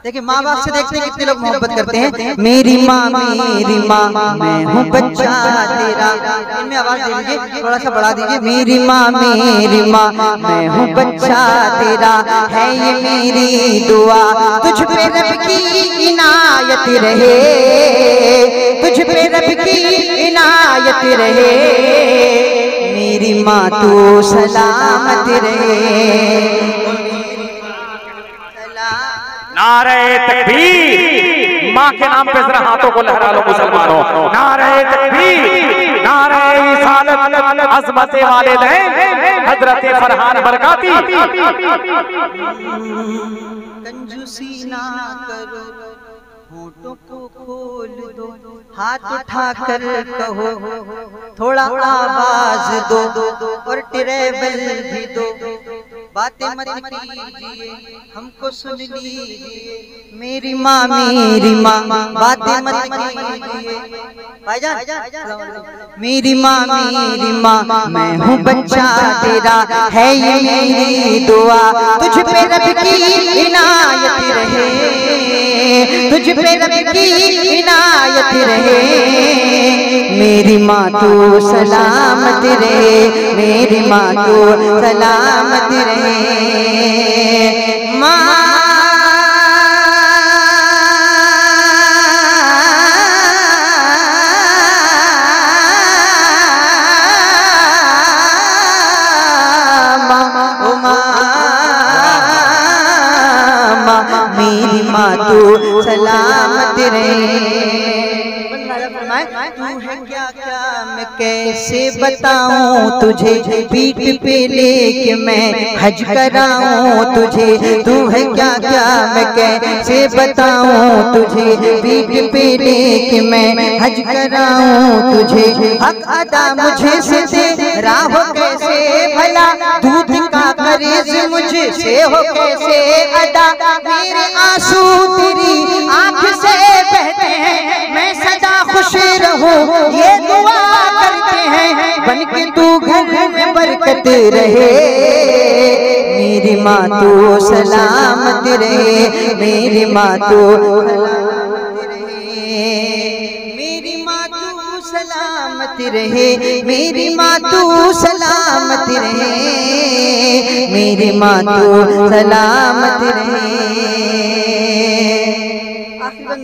देखिए माँ बाप से देखते हैं कितने लोग मोहब्बत करते हैं। मेरी माँ मैं हूँ बच्चा तेरा। इनमें आवाज दे लीजिए, थोड़ा सा बढ़ा दीजिए। मेरी माँ मैं हूँ बच्चा तेरा, है ये मेरी दुआ। तुझ पे रब की इनायत रहे, तुझ पे रब की इनायत रहे। मेरी माँ तू सलामत रहे। नारे तकबीर, माँ के नाम पे जरा हाथों को लहरा लो मुसलमानों। नारे तकबीर, नारे रिसालत, अज़मत वालिदैन हज़रत फरहान बरकाती। कंजूसी ना करो, होठों को खोल दो, हाथ उठा कर कहो, थोड़ा आवाज दो और ट्रेवल भी दो। बातें मत कीजिए, हमको सुन लीजिए। मेरी माँ बातें मत कीजिए। भाईजान मेरी माँ मैं हूँ बच्चा तेरा, है ये मेरी दुआ। तुझ पे रब की इनायत रहे, तुझ पे रब की इनायत रहे। मेरी माँ तू सलामत रहे, मेरी माँ तू सलामत रहे। माँ मेरी माँ तू सलामत रहे। तू है क्या क्या मैं कैसे बताऊं तुझे, पीठ पे लेके मैं हज कराऊं तुझे। तू है क्या क्या मैं कैसे बताऊं तुझे, पीठ पे लेके मैं हज कराऊं तुझे। हक अदा मुझे से तेरा हो कैसे भला, दूध का करीज मुझे से हो कैसे अदा। मेरे आंसू तेरी आंख से बहते हैं, मैं सदा खुश रहूं ये दुआ करते हैं। बनके तू घर में बरकत रहे, मेरी माँ तू सलामत रहे, मेरी माँ तू सलामत रहे। मेरी माँ तू सलामत रहे, मेरी माँ तू सलामत रहे, मेरी माँ तू सलामत रहे।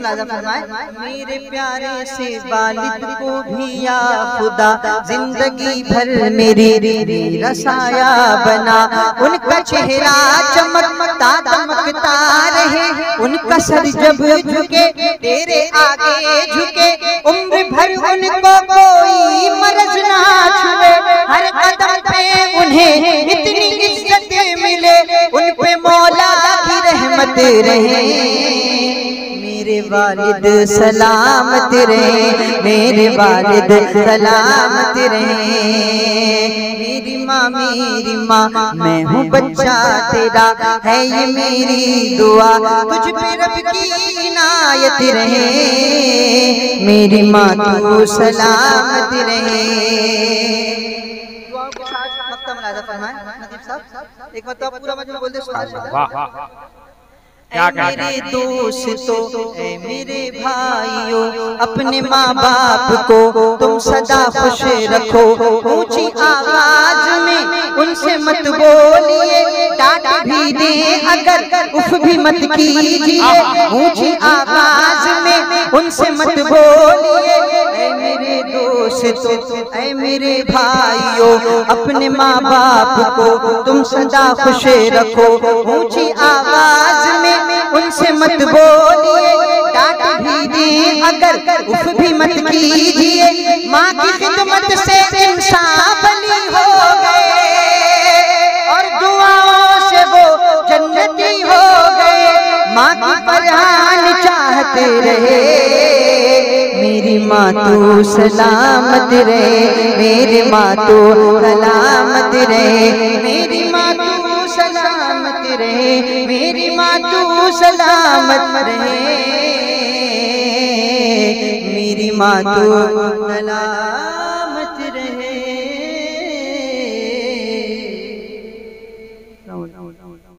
मेरे प्यारे से वालिद को भी या खुदा जिंदगी भर मेरी रसाया बना। उनका चेहरा चमकता दमकता रहे, उनका सर जब झुके तेरे आगे झुके। उम्र भर उनको कोई मर्ज ना छुए, हर कदम पे उन्हें इतनी इज्जत मिले। उन पे मौला की रहमत रहे। मेरे वालिद सलामत रहे, मेरे वालिद सलामत रहे। मेरी माँ मैं हूँ बच्चा तेरा, है ये मेरी दुआ। तुझ पे रब की इनायत रहे, मेरी माँ तू सलामत रहे। दुआओं के साथ मक्ता मुलाज़ा फरमाएं नदीम साहब। एक बार तो आप पूरा मजमा बोल दे। ऐ मेरे दोस्तों, ऐ मेरे भाइयों, अपने माँ बाप को तुम सदा खुश रखो। ऊंची आवाज में उनसे मत बोलिए, डांट भी दे अगर उफ भी मत कीजिए। ऊंची आवाज में उनसे मत बोलिए। ऐ मेरे दोस्तों, ऐ मेरे भाइयों, अपने माँ बाप को तुम सदा खुश रखो। ऊंची आवाज में उनसे मत बोलिए, डांट भी दे अगर उफ भी मत कीजिए। माँ की खिदमत से इंसान बली हो गए और दुआओं से वो जन्नती हो गए। माँ की फरहान चाहते रहे, मेरी माँ तू सलामत रहे, मेरी माँ तू सलामत रहे, मेरी माँ तू सलामत रहे, मेरी माँ तू सलामत रहे, मेरी माँ तू सलामत।